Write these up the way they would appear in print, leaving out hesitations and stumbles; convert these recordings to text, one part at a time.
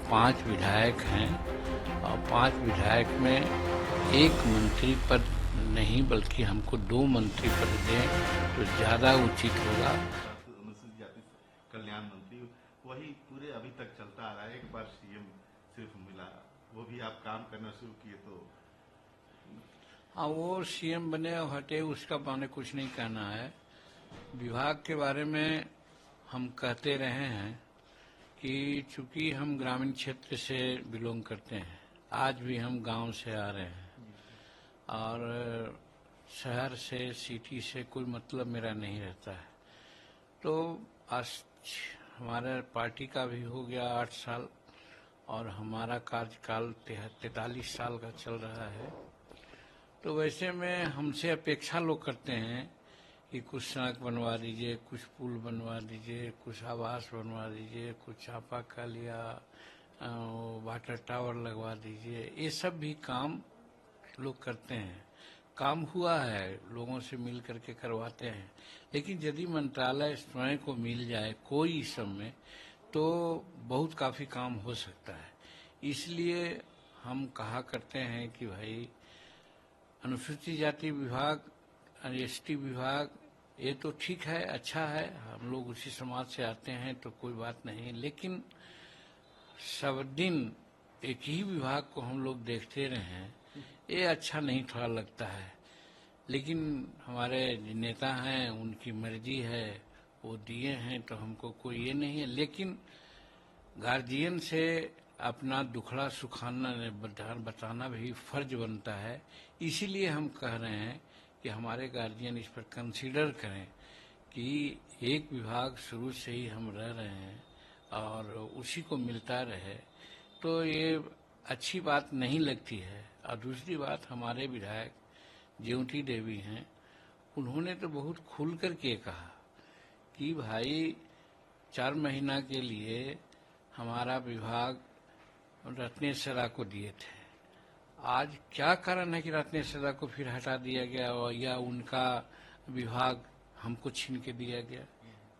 5 विधायक हैं और 5 विधायक में एक मंत्री पद नहीं बल्कि हमको 2 मंत्री पद दें तो ज़्यादा उचित होगा। अनुसूचित जाति कल्याण मंत्री वही पूरे अभी तक चलता आ रहा है। एक बार सीएम सिर्फ मिला, वो भी आप काम करना शुरू किए तो हाँ, वो सीएम बने और हटे उसका मैंने कुछ नहीं कहना है। विभाग के बारे में हम कहते रहे हैं कि चूंकि हम ग्रामीण क्षेत्र से बिलोंग करते हैं, आज भी हम गांव से आ रहे हैं और शहर से सिटी से कोई मतलब मेरा नहीं रहता है। तो आज हमारा पार्टी का भी हो गया 8 साल और हमारा कार्यकाल 43 साल का चल रहा है। तो वैसे में हमसे अपेक्षा लोग करते हैं कि कुछ सड़क बनवा दीजिए, कुछ पुल बनवा दीजिए, कुछ आवास बनवा दीजिए, कुछ चापाकल या वाटर टावर लगवा दीजिए। ये सब भी काम लोग करते हैं, काम हुआ है, लोगों से मिल करके करवाते हैं। लेकिन यदि मंत्रालय स्वयं को मिल जाए कोई इस सब में तो बहुत काफ़ी काम हो सकता है। इसलिए हम कहा करते हैं कि भाई अनुसूचित जाति विभाग, एसटी विभाग, ये तो ठीक है, अच्छा है, हम लोग उसी समाज से आते हैं तो कोई बात नहीं। लेकिन सब दिन एक ही विभाग को हम लोग देखते रहे हैं, ये अच्छा नहीं थोड़ा लगता है। लेकिन हमारे नेता हैं, उनकी मर्जी है, वो दिए हैं तो हमको कोई ये नहीं है। लेकिन गार्जियन से अपना दुखड़ा सुखाना बताना भी फर्ज बनता है। इसीलिए हम कह रहे हैं कि हमारे गार्जियन इस पर कंसीडर करें कि एक विभाग शुरू से ही हम रह रहे हैं और उसी को मिलता रहे तो ये अच्छी बात नहीं लगती है। और दूसरी बात, हमारे विधायक ज्योति देवी हैं, उन्होंने तो बहुत खुल करके कहा कि भाई 4 महीना के लिए हमारा विभाग रत्नेश्वरा को दिए थे। आज क्या कारण है कि रत्नेश्वरा को फिर हटा दिया गया या उनका विभाग हमको छीन के दिया गया?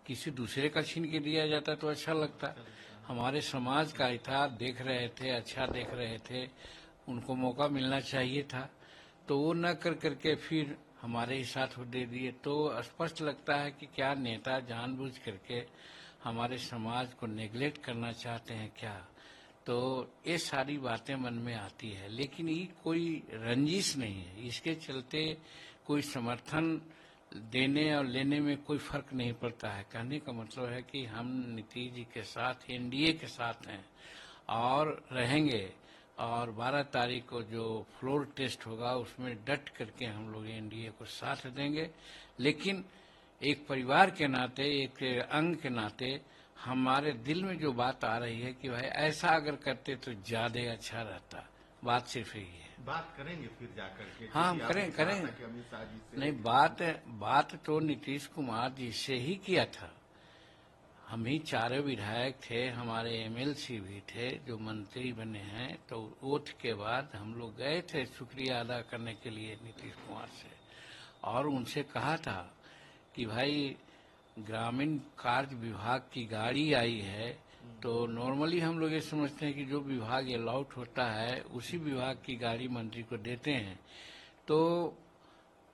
किसी दूसरे का छीन के दिया जाता तो अच्छा लगता। हमारे समाज का इतिहास देख रहे थे, अच्छा देख रहे थे, उनको मौका मिलना चाहिए था, तो वो न कर करके फिर हमारे ही साथ वो दे दिए। तो स्पष्ट लगता है कि क्या नेता जानबूझ करके हमारे समाज को नेग्लेक्ट करना चाहते हैं क्या? तो ये सारी बातें मन में आती है। लेकिन ये कोई रंजिश नहीं है, इसके चलते कोई समर्थन देने और लेने में कोई फर्क नहीं पड़ता है। कहने का मतलब है कि हम नीतीश जी के साथ, एनडीए के साथ हैं और रहेंगे। और 12 तारीख को जो फ्लोर टेस्ट होगा उसमें डट करके हम लोग एनडीए को साथ देंगे। लेकिन एक परिवार के नाते, एक अंग के नाते हमारे दिल में जो बात आ रही है कि भाई ऐसा अगर करते तो ज्यादा अच्छा रहता। बात सिर्फ यही है। बात करेंगे फिर जाकर के। हाँ, हम करें अमित शाह जी से नहीं, बात तो नीतीश कुमार जी से ही किया था। हम ही 4 विधायक थे, हमारे एमएलसी भी थे जो मंत्री बने हैं। तो ओथ के बाद हम लोग गए थे शुक्रिया अदा करने के लिए नीतीश कुमार से, और उनसे कहा था कि भाई ग्रामीण कार्य विभाग की गाड़ी आई है तो नॉर्मली हम लोग ये समझते हैं कि जो विभाग अलॉट होता है उसी विभाग की गाड़ी मंत्री को देते हैं। तो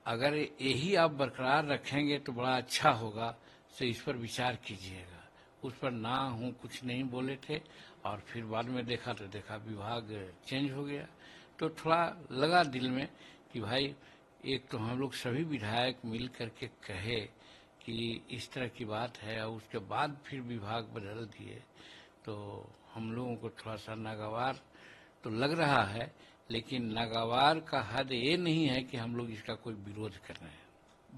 अगर यही आप बरकरार रखेंगे तो बड़ा अच्छा होगा, तो इस पर विचार कीजिएगा। उस पर ना हूँ कुछ नहीं बोले थे और फिर बाद में देखा तो विभाग चेंज हो गया। तो थोड़ा लगा दिल में कि भाई एक तो हम लोग सभी विधायक मिल करके कहे कि इस तरह की बात है और उसके बाद फिर विभाग बदल दिए, तो हम लोगों को थोड़ा सा नागवार तो लग रहा है। लेकिन नागवार का हद ये नहीं है कि हम लोग इसका कोई विरोध कर रहे हैं।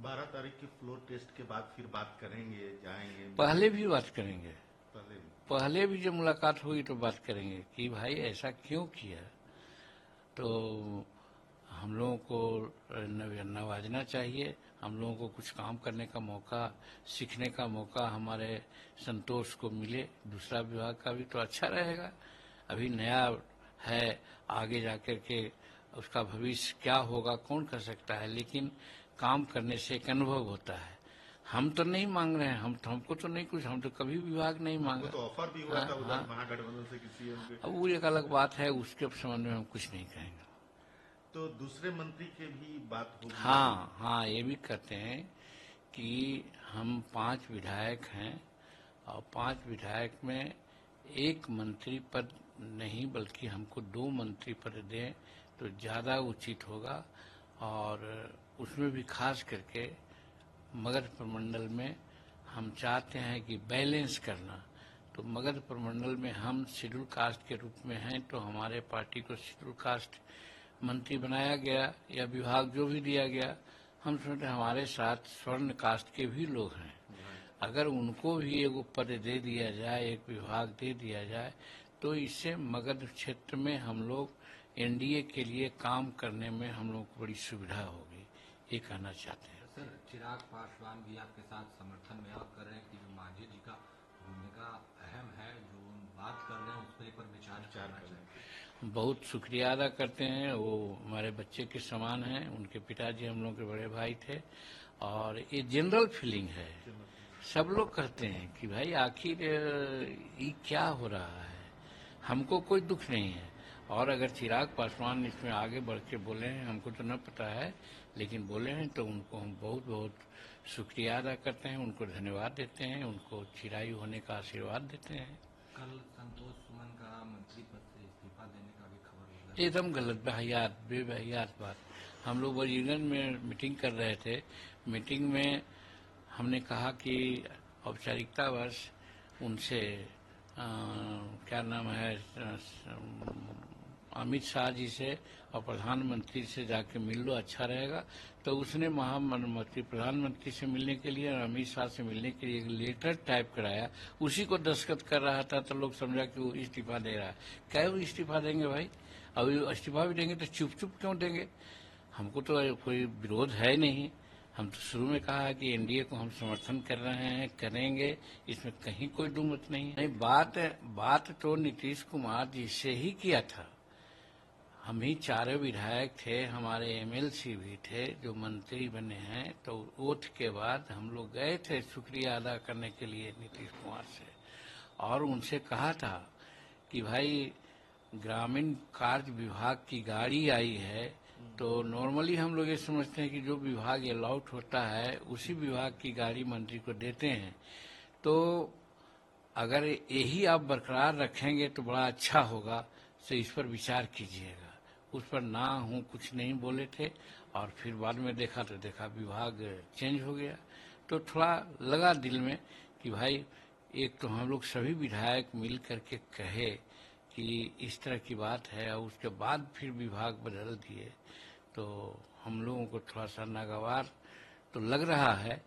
12 तारीख के फ्लोर टेस्ट के बाद फिर बात करेंगे, जाएंगे, पहले भी बात करेंगे, पहले भी जब मुलाकात होगी तो बात करेंगे कि भाई ऐसा क्यों किया। तो हम लोगों को नवाजना चाहिए, हम लोगों को कुछ काम करने का मौका, सीखने का मौका हमारे संतोष को मिले। दूसरा विभाग का भी तो अच्छा रहेगा। अभी नया है, आगे जाकर के उसका भविष्य क्या होगा कौन कर सकता है, लेकिन काम करने से एक अनुभव होता है। हम तो नहीं मांग रहे हैं, हमको तो नहीं कुछ, हम तो कभी विभाग नहीं वो मांगा। तो ऑफर भी हुआ था हाँ, उधर हाँ। महागठबंधन से किसी के। अब वो एक अलग बात है, उसके संबंध में हम कुछ नहीं कहेंगे। तो दूसरे मंत्री के भी बात होगी? हाँ हाँ, ये भी कहते हैं कि हम 5 विधायक हैं और 5 विधायक में एक मंत्री पद नहीं बल्कि हमको 2 मंत्री पद दें तो ज़्यादा उचित होगा। और उसमें भी खास करके मगध प्रमंडल में हम चाहते हैं कि बैलेंस करना। तो मगध प्रमंडल में हम शेड्यूल कास्ट के रूप में हैं, तो हमारे पार्टी को शेड्यूल कास्ट मंत्री बनाया गया या विभाग जो भी दिया गया। हम सोचते हमारे साथ स्वर्ण कास्ट के भी लोग हैं, अगर उनको भी एक पद दे दिया जाए, एक विभाग दे दिया जाए, तो इससे मगध क्षेत्र में हम लोग एनडीए के लिए काम करने में हम लोग को बड़ी सुविधा होगी, ये कहना चाहते हैं। सर, चिराग पासवान भी आपके साथ समर्थन में और कर रहे हैं कि जो मांझी जी का भूमिका अहम है, जो बात कर रहे हैं उस पर विचार करना चाहिए। बहुत शुक्रिया अदा करते हैं, वो हमारे बच्चे के समान हैं, उनके पिताजी हम लोग के बड़े भाई थे। और ये जनरल फीलिंग है, सब लोग कहते हैं कि भाई आखिर ये क्या हो रहा है, हमको कोई दुख नहीं है। और अगर चिराग पासवान इसमें आगे बढ़ के बोले हैं, हमको तो न पता है, लेकिन बोले हैं तो उनको हम बहुत बहुत शुक्रिया अदा करते हैं, उनको धन्यवाद देते हैं, उनको चिरायु होने का आशीर्वाद देते हैं। कल संतोष सुमन का मंत्री पद से इस्तीफा देने का भी खबर एकदम गलत, बेबहियात बात। हम लोग वजीरगंज में मीटिंग कर रहे थे, मीटिंग में हमने कहा कि औपचारिकतावश उनसे क्या नाम है, अमित शाह जी से और प्रधानमंत्री से जाके मिल लो, अच्छा रहेगा। तो उसने महामंत्री प्रधानमंत्री से मिलने के लिए और अमित शाह से मिलने के लिए एक लेटर टाइप कराया, उसी को दस्तखत कर रहा था, तो लोग समझा कि वो इस्तीफा दे रहा है। क्या वो इस्तीफा देंगे भाई? अभी इस्तीफा भी देंगे तो चुप चुप क्यों देंगे? हमको तो कोई विरोध है नहीं, हम तो शुरू में कहा है कि एनडीए को हम समर्थन कर रहे हैं, करेंगे, इसमें कहीं कोई दुमत नहीं है। बात तो नीतीश कुमार जी से ही किया था, हम ही 4 विधायक थे, हमारे एमएलसी भी थे जो मंत्री बने हैं। तो ओथ के बाद हम लोग गए थे शुक्रिया अदा करने के लिए नीतीश कुमार से, और उनसे कहा था कि भाई ग्रामीण कार्य विभाग की गाड़ी आई है, तो नॉर्मली हम लोग ये समझते हैं कि जो विभाग अलॉट होता है उसी विभाग की गाड़ी मंत्री को देते हैं। तो अगर यही आप बरकरार रखेंगे तो बड़ा अच्छा होगा, तो इस पर विचार कीजिएगा। उस पर ना हूँ कुछ नहीं बोले थे, और फिर बाद में देखा तो विभाग चेंज हो गया। तो थोड़ा लगा दिल में कि भाई एक तो हम लोग सभी विधायक मिल करके कहे कि इस तरह की बात है, और उसके बाद फिर विभाग बदल दिए, तो हम लोगों को थोड़ा सा नागवार तो लग रहा है।